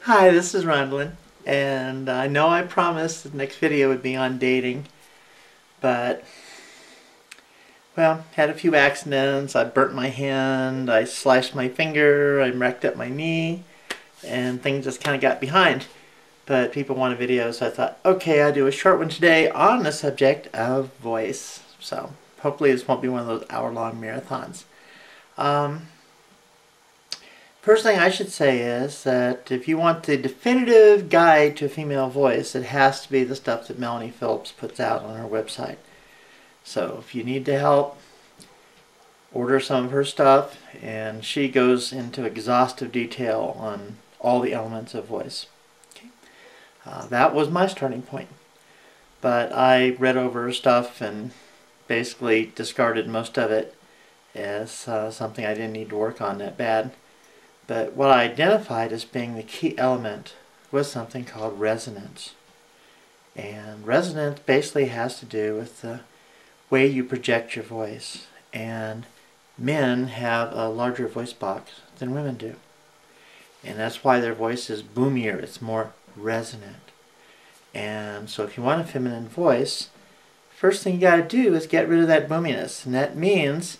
Hi, this is Rondlin, and I know I promised the next video would be on dating, but, well, had a few accidents. I burnt my hand, I slashed my finger, I wrecked up my knee, and things just kind of got behind. But people wanted videos, so I thought, okay, I'll do a short one today on the subject of voice. So, hopefully this won't be one of those hour-long marathons. First thing I should say is that if you want the definitive guide to a female voice, it has to be the stuff that Melanie Phillips puts out on her website. So if you need the help, order some of her stuff, and she goes into exhaustive detail on all the elements of voice. Okay. That was my starting point. But I read over her stuff and basically discarded most of it as something I didn't need to work on that bad. But what I identified as being the key element was something called resonance. And resonance basically has to do with the way you project your voice. And men have a larger voice box than women do. And that's why their voice is boomier, it's more resonant. And so if you want a feminine voice, first thing you got to do is get rid of that boominess. And that means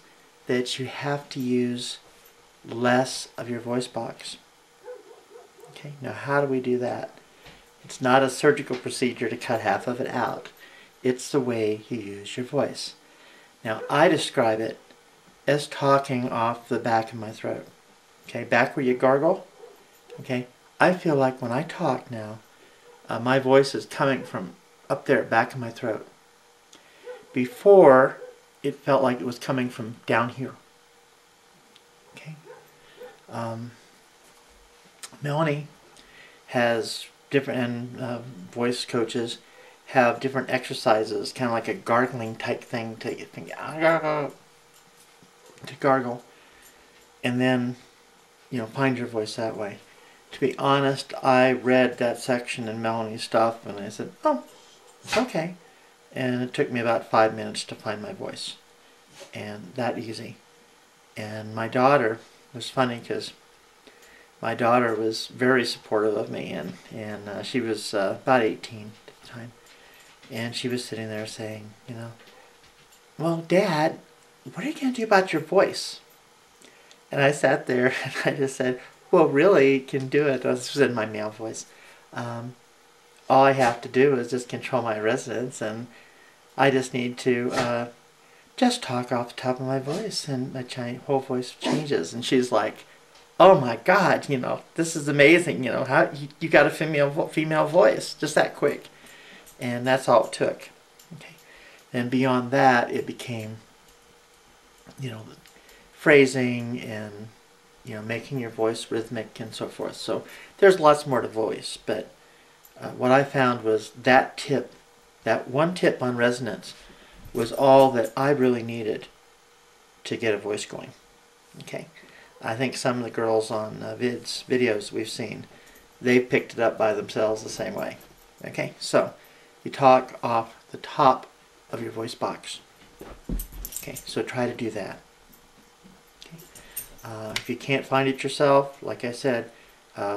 that you have to use less of your voice box. Okay, now how do we do that? It's not a surgical procedure to cut half of it out. It's the way you use your voice. Now I describe it as talking off the back of my throat. Okay, back where you gargle. Okay, I feel like when I talk now, my voice is coming from up there, back of my throat. Before, it felt like it was coming from down here. Okay. Melanie has different, and voice coaches have different exercises, kind of like a gargling type thing to get to gargle, and then find your voice that way. To be honest, I read that section in Melanie's stuff and I said, oh, okay, and it took me about 5 minutes to find my voice, and that easy. And my daughter, it was funny because my daughter was very supportive of me, and she was about 18 at the time, and she was sitting there saying, well, Dad, what are you going to do about your voice? And I sat there and I just said, well, really, you can do it. This was in my male voice. All I have to do is just control my resonance, and I just need to just talk off the top of my voice, and my whole voice changes. And she's like, oh my God, this is amazing, how you got a female voice just that quick. And that's all it took. Okay. And beyond that, it became, phrasing and, making your voice rhythmic and so forth. So there's lots more to voice, but what I found was that one tip on resonance was all that I really needed to get a voice going. Okay, I think some of the girls on videos we've seen, they've picked it up by themselves the same way. Okay, so you talk off the top of your voice box. Okay, so try to do that. Okay. If you can't find it yourself, like I said,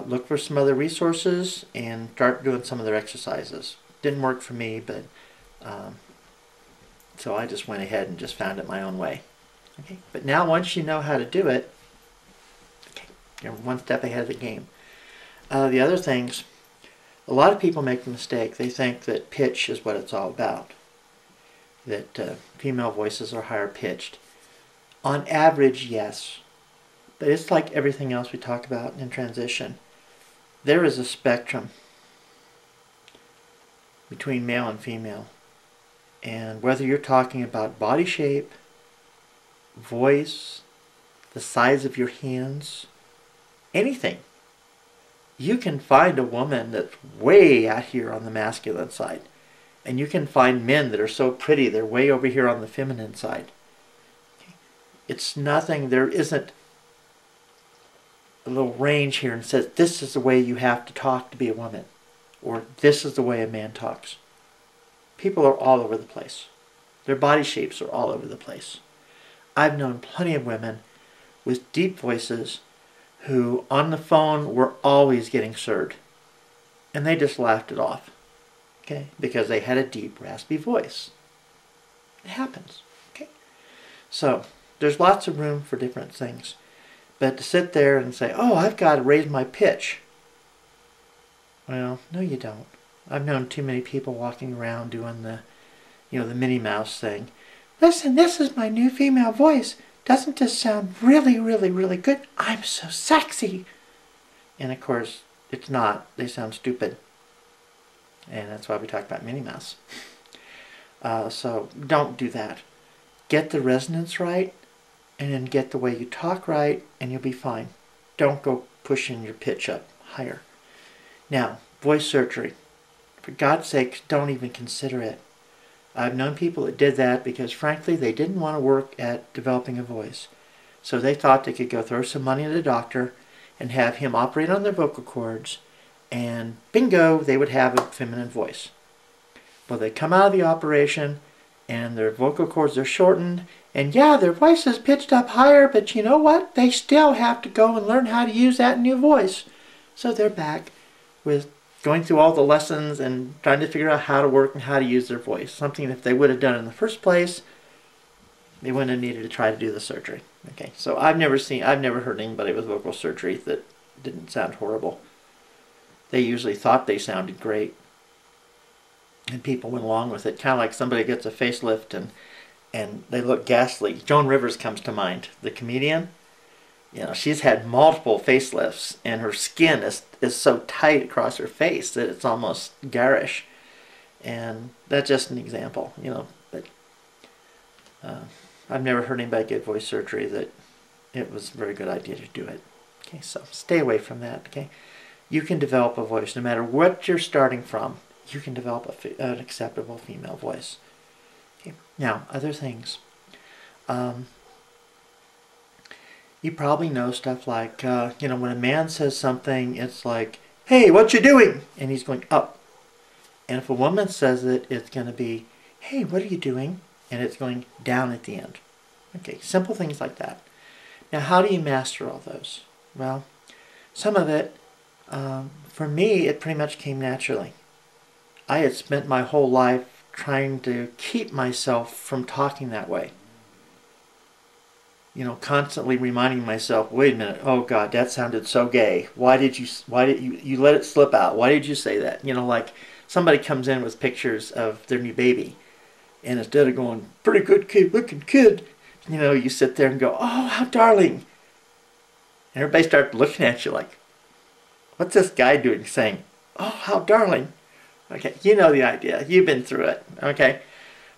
look for some other resources and start doing some of their exercises. Didn't work for me, but so I just went ahead and just found it my own way. Okay, but now once you know how to do it, okay, you're one step ahead of the game. The other things, a lot of people make the mistake. They think that pitch is what it's all about. That female voices are higher pitched. On average, yes. But it's like everything else we talk about in transition. There is a spectrum between male and female. And whether you're talking about body shape, voice, the size of your hands, anything, you can find a woman that's way out here on the masculine side. And you can find men that are so pretty, they're way over here on the feminine side. Okay. It's nothing, there isn't a little range here and says, this is the way you have to talk to be a woman. Or this is the way a man talks. People are all over the place. Their body shapes are all over the place. I've known plenty of women with deep voices who on the phone were always getting sirred. And they just laughed it off. Okay? Because they had a deep, raspy voice. It happens. Okay? So, there's lots of room for different things. But to sit there and say, oh, I've got to raise my pitch. Well, no you don't. I've known too many people walking around doing the Minnie Mouse thing. Listen, this is my new female voice. Doesn't this sound really, really, really good? I'm so sexy. And of course, it's not. They sound stupid. And that's why we talk about Minnie Mouse. So don't do that. Get the resonance right, and then get the way you talk right, and you'll be fine. Don't go pushing your pitch up higher. Now, voice surgery. For God's sake, don't even consider it. I've known people that did that because, frankly, they didn't want to work at developing a voice. So they thought they could go throw some money at a doctor and have him operate on their vocal cords, and bingo, they would have a feminine voice. Well, they come out of the operation, and their vocal cords are shortened, and yeah, their voice is pitched up higher, but you know what? They still have to go and learn how to use that new voice. So they're back with going through all the lessons and trying to figure out how to work and how to use their voice. Something if they would have done in the first place, they wouldn't have needed to try to do the surgery. Okay, so I've never heard anybody with vocal surgery that didn't sound horrible. They usually thought they sounded great, and people went along with it. Kind of like somebody gets a facelift and they look ghastly. Joan Rivers comes to mind, the comedian. You know, she's had multiple facelifts, and her skin is so tight across her face that it's almost garish. And that's just an example, you know. But I've never heard anybody get voice surgery that it was a very good idea to do it. Okay, so stay away from that. Okay, you can develop a voice no matter what you're starting from. You can develop an acceptable female voice. Okay, now other things. You probably know stuff like, you know, when a man says something, it's like, hey, what you doing? And he's going up. And if a woman says it, it's going to be, hey, what are you doing? And it's going down at the end. Okay, simple things like that. Now, how do you master all those? Well, some of it, for me, it pretty much came naturally. I had spent my whole life trying to keep myself from talking that way. You know, constantly reminding myself, wait a minute, oh God, that sounded so gay. Why did you let it slip out? Why did you say that? You know, like somebody comes in with pictures of their new baby, and instead of going, pretty good kid, looking kid, you know, you sit there and go, oh, how darling. And everybody starts looking at you like, what's this guy doing saying, oh, how darling. Okay, you know the idea. You've been through it. Okay,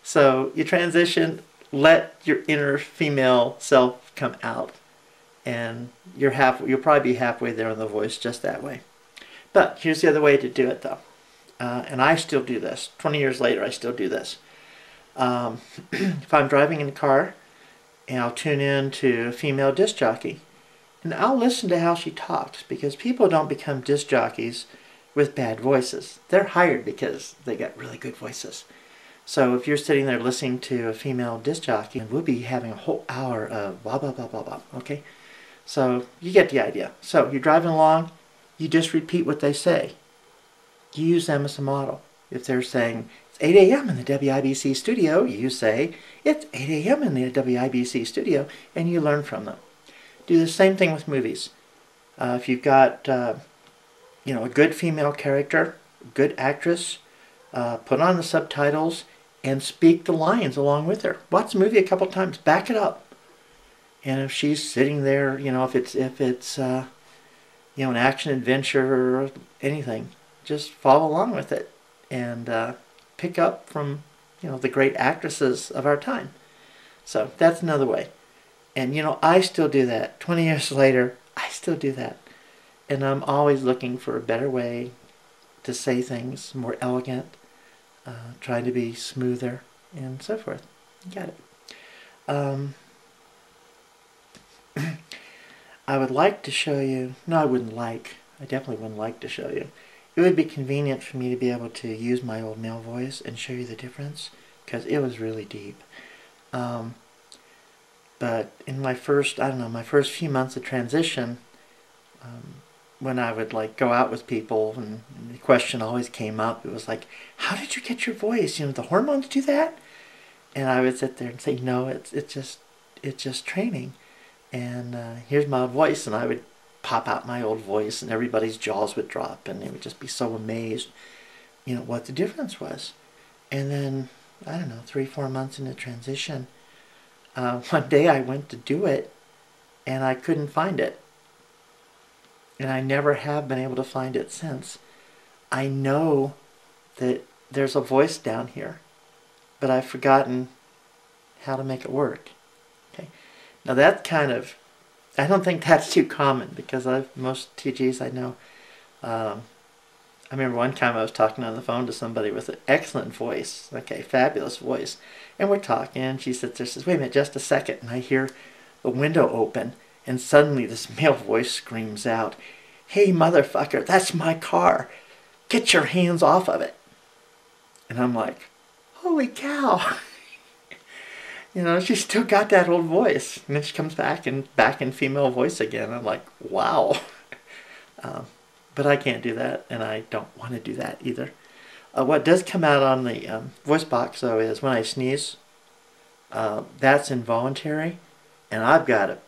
so you transition, let your inner female self come out, and you'll probably be halfway there in the voice just that way. But here's the other way to do it, though, and I still do this. 20 years later, I still do this. If I'm driving in a car, and I'll tune in to a female disc jockey, and I'll listen to how she talks, because people don't become disc jockeys with bad voices. They're hired because they got really good voices. So if you're sitting there listening to a female disc jockey, we'll be having a whole hour of blah, blah, blah, blah, blah, okay? So you get the idea. So you're driving along, you just repeat what they say. You use them as a model. If they're saying, it's 8 a.m. in the WIBC studio, you say, it's 8 a.m. in the WIBC studio, and you learn from them. Do the same thing with movies. If you've got, you know, a good female character, good actress, put on the subtitles and speak the lines along with her. Watch the movie a couple times, back it up. And if she's sitting there, you know, if it's you know, an action adventure or anything, just follow along with it and pick up from, you know, the great actresses of our time. So that's another way. And you know, I still do that. 20 years later, I still do that. And I'm always looking for a better way to say things, more elegant, trying to be smoother, and so forth. You got it. I would like to show you, no, I wouldn't like, I definitely wouldn't like to show you. It would be convenient for me to be able to use my old male voice and show you the difference, because it was really deep. But in my first, I don't know, my first few months of transition, when I would like go out with people and the question always came up, it was like, how did you get your voice? You know, the hormones do that? And I would sit there and say, no, it's just training. And here's my voice, and I would pop out my old voice, and everybody's jaws would drop, and they would just be so amazed, you know, what the difference was. And then, I don't know, 3-4 months into transition, one day I went to do it, and I couldn't find it. And I never have been able to find it since. I know that there's a voice down here, but I've forgotten how to make it work. Okay. Now that kind of, I don't think that's too common, because most TGs I know, I remember one time I was talking on the phone to somebody with an excellent voice, okay, fabulous voice, and we're talking, and she sits there and says, wait a minute, just a second, and I hear the window open, and suddenly this male voice screams out, hey motherfucker, that's my car, get your hands off of it. And I'm like, holy cow. You know, she still got that old voice. And then she comes back in female voice again. I'm like, wow. But I can't do that, and I don't want to do that either. What does come out on the voice box, though, is when I sneeze. That's involuntary, and I've got a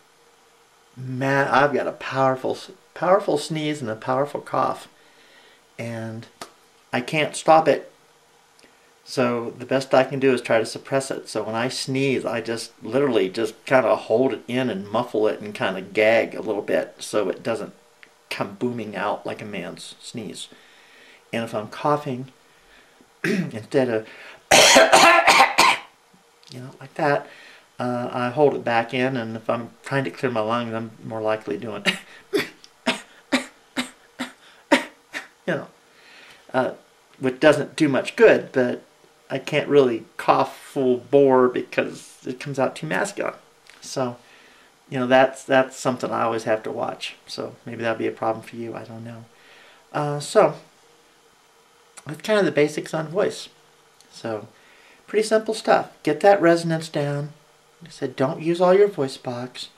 powerful sneeze and a powerful cough, and I can't stop it. So the best I can do is try to suppress it. So when I sneeze, I just literally just kind of hold it in and muffle it and kind of gag a little bit so it doesn't come booming out like a man's sneeze. And if I'm coughing, instead of you know, like that, I hold it back in, and if I'm trying to clear my lungs, I'm more likely doing you know, which doesn't do much good, but I can't really cough full bore because it comes out too masculine. So, you know, that's something I always have to watch. So maybe that'll be a problem for you. I don't know. So that's kind of the basics on voice. So pretty simple stuff. Get that resonance down. Like I said, don't use all your voice box.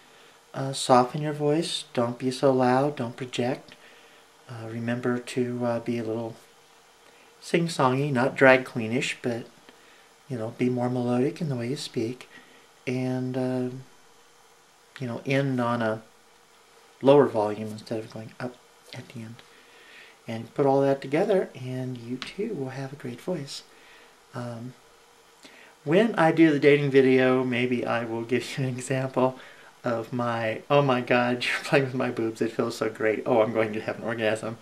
Soften your voice. Don't be so loud. Don't project. Remember to be a little sing-songy, not drag queenish, but, you know, be more melodic in the way you speak, and you know, end on a lower volume instead of going up at the end. And put all that together, and you too will have a great voice. When I do the dating video, maybe I will give you an example of my, oh my god, you're playing with my boobs, it feels so great, oh, I'm going to have an orgasm,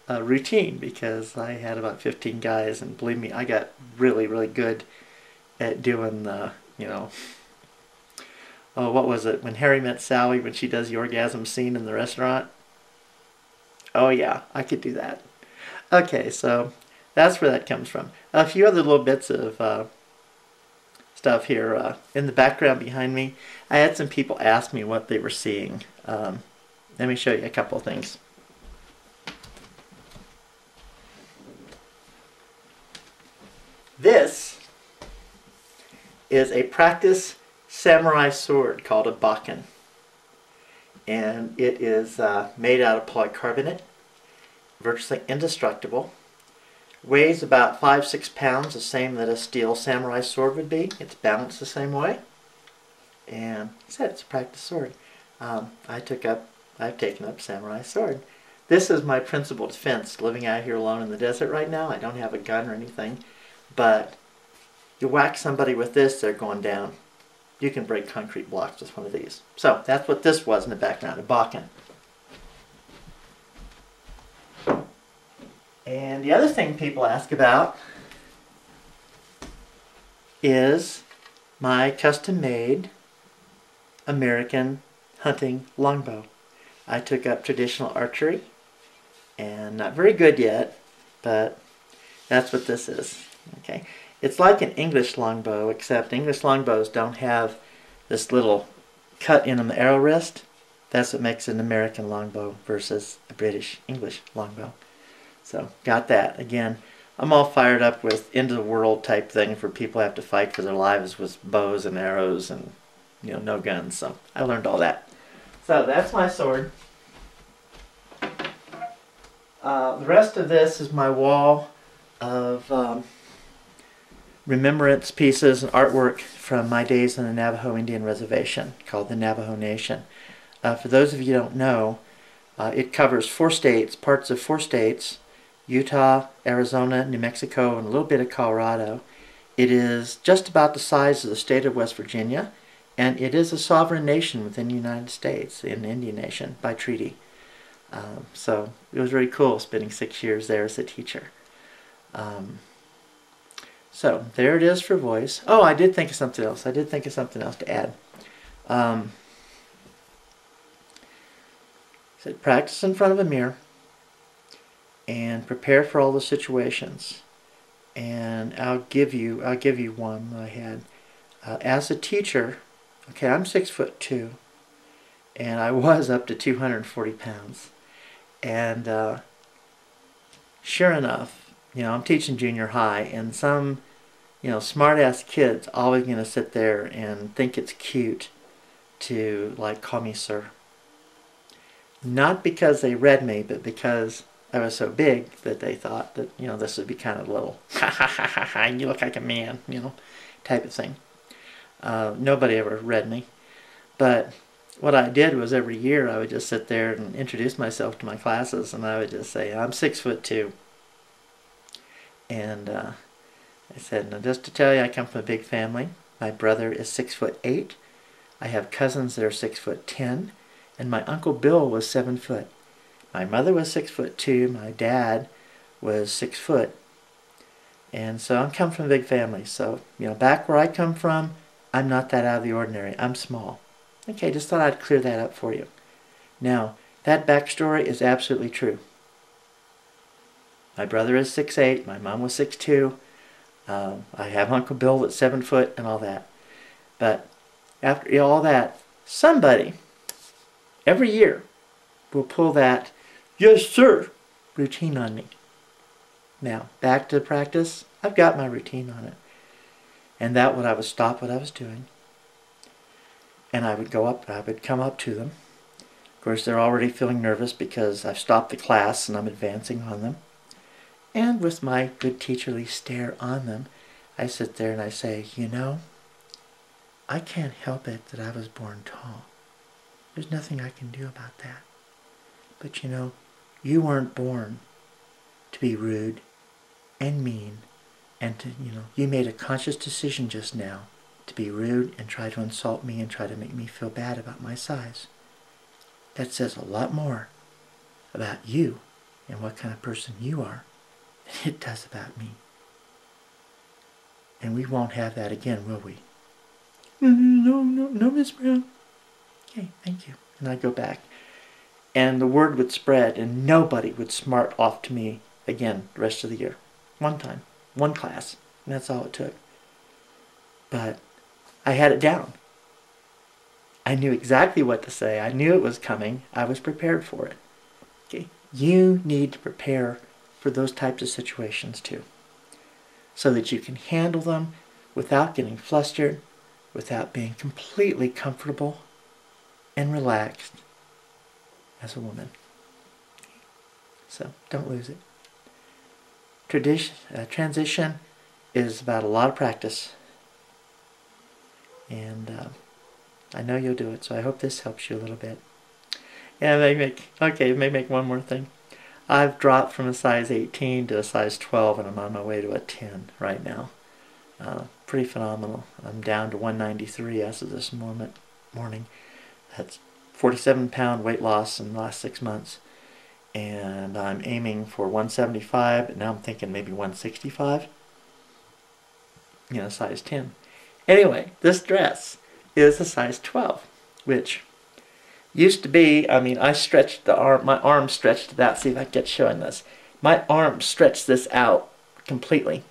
routine, because I had about 15 guys, and believe me, I got really, really good at doing the, you know, oh, what was it, when Harry Met Sally, when she does the orgasm scene in the restaurant? Oh yeah, I could do that. Okay, so that's where that comes from. A few other little bits of stuff here in the background behind me. I had some people ask me what they were seeing. Let me show you a couple of things. This is a practice samurai sword called a bakken, and it is made out of polycarbonate, virtually indestructible, weighs about 5-6 pounds, the same that a steel samurai sword would be. It's balanced the same way, and like I said, it's a practice sword. I've taken up samurai sword. This is my principal defense, living out here alone in the desert right now. I don't have a gun or anything, but you whack somebody with this, they're going down. You can break concrete blocks with one of these. So that's what this was in the background, a bakken. And the other thing people ask about is my custom-made American hunting longbow. I took up traditional archery, and not very good yet, but that's what this is. Okay, it's like an English longbow, except English longbows don't have this little cut in the arrow wrist. That's what makes an American longbow versus a British English longbow. So got that. Again, I'm all fired up with end of the world type thing for people who have to fight for their lives with bows and arrows and, you know, no guns. So I learned all that. So that's my sword. The rest of this is my wall of remembrance pieces and artwork from my days on the Navajo Indian Reservation called the Navajo Nation. For those of you who don't know, it covers 4 states, parts of 4 states, Utah, Arizona, New Mexico, and a little bit of Colorado. It is just about the size of the state of West Virginia, and it is a sovereign nation within the United States, an Indian nation, by treaty. So it was really cool spending 6 years there as a teacher. So there it is for voice. Oh, I did think of something else. To add. Said practice in front of a mirror and prepare for all the situations. And I'll give you one that I had. As a teacher, okay, I'm 6'2", and I was up to 240 pounds. And sure enough, I'm teaching junior high, and some, smart-ass kid's always going to sit there and think it's cute to, like, call me sir. Not because they read me, but because I was so big that they thought that, this would be kind of little, ha ha ha ha ha, you look like a man, type of thing. Nobody ever read me. But what I did was every year I would just sit there and introduce myself to my classes, and I would just say, I'm 6'2". And I said, now just to tell you, I come from a big family. My brother is 6'8". I have cousins that are 6'10", and my Uncle Bill was 7 foot. My mother was 6'2". My dad was 6 foot. And so I come from a big family. So, back where I come from, I'm not that out of the ordinary. I'm small. Okay, just thought I'd clear that up for you. Now, that backstory is absolutely true. My brother is 6'8". My mom was 6'2". I have Uncle Bill that's 7 foot and all that. But after all that, somebody every year will pull that "yes sir" routine on me. Now, back to practice. I've got my routine on it. And that I would stop what I was doing. And I would go up, I would come up to them. Of course, they're already feeling nervous because I've stopped the class and I'm advancing on them. And with my good teacherly stare on them, I sit there and I say, I can't help it that I was born tall. There's nothing I can do about that. But you weren't born to be rude and mean and to, you made a conscious decision just now to be rude and try to insult me and try to make me feel bad about my size. That says a lot more about you and what kind of person you are than it does about me. And we won't have that again, will we? No, Miss Brown. Okay, thank you. And I'd go back. And the word would spread, and nobody would smart off to me again the rest of the year. One time, one class, and that's all it took. But I had it down. I knew exactly what to say. I knew it was coming. I was prepared for it. Okay, you need to prepare for those types of situations too, so that you can handle them without getting flustered, without being completely comfortable and relaxed as a woman. So don't lose it. Transition is about a lot of practice, and I know you'll do it, so I hope this helps you a little bit. And may make one more thing. I've dropped from a size 18 to a size 12, and I'm on my way to a 10 right now. Pretty phenomenal. I'm down to 193 as of this morning. That's 47-pound weight loss in the last 6 months. And I'm aiming for 175, and now I'm thinking maybe 165. Size 10. Anyway, this dress is a size 12, which used to be, I stretched the arm, my arm stretched it out. See if I can get showing this. My arm stretched this out completely.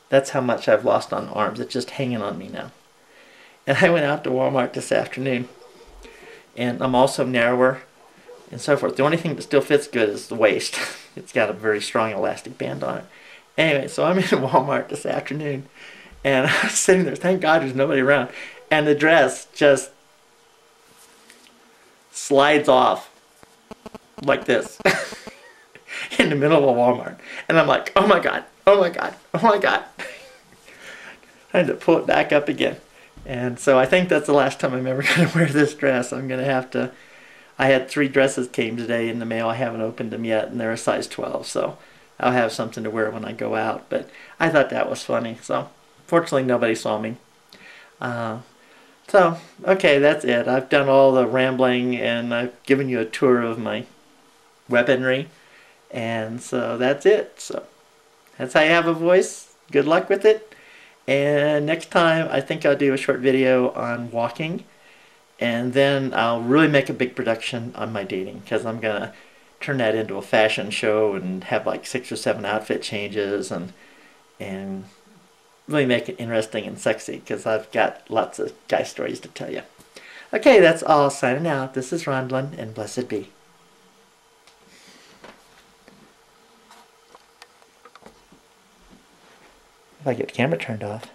That's how much I've lost on arms. It's just hanging on me now. And I went out to Walmart this afternoon, and I'm also narrower and so forth. The only thing that still fits good is the waist. It's got a very strong elastic band on it. Anyway, so I'm in Walmart this afternoon, and I was sitting there, thank God there's nobody around, and the dress just slides off like this. in the middle of Walmart. And I'm like, oh my God, oh my God, oh my God. I had to pull it back up again. And so I think that's the last time I'm ever going to wear this dress. I'm going to have to, I had 3 dresses came today in the mail. I haven't opened them yet, and they're a size 12. So I'll have something to wear when I go out. But I thought that was funny. So fortunately, nobody saw me. So, okay, that's it. I've done all the rambling, and I've given you a tour of my weaponry. And so that's it. So that's how you have a voice. Good luck with it. And next time, I think I'll do a short video on walking. And then I'll really make a big production on my dating, because I'm going to turn that into a fashion show and have like 6 or 7 outfit changes and really make it interesting and sexy, because I've got lots of guy stories to tell you. Okay, that's all. Signing out. This is Rondlin, and blessed be. If I get the camera turned off.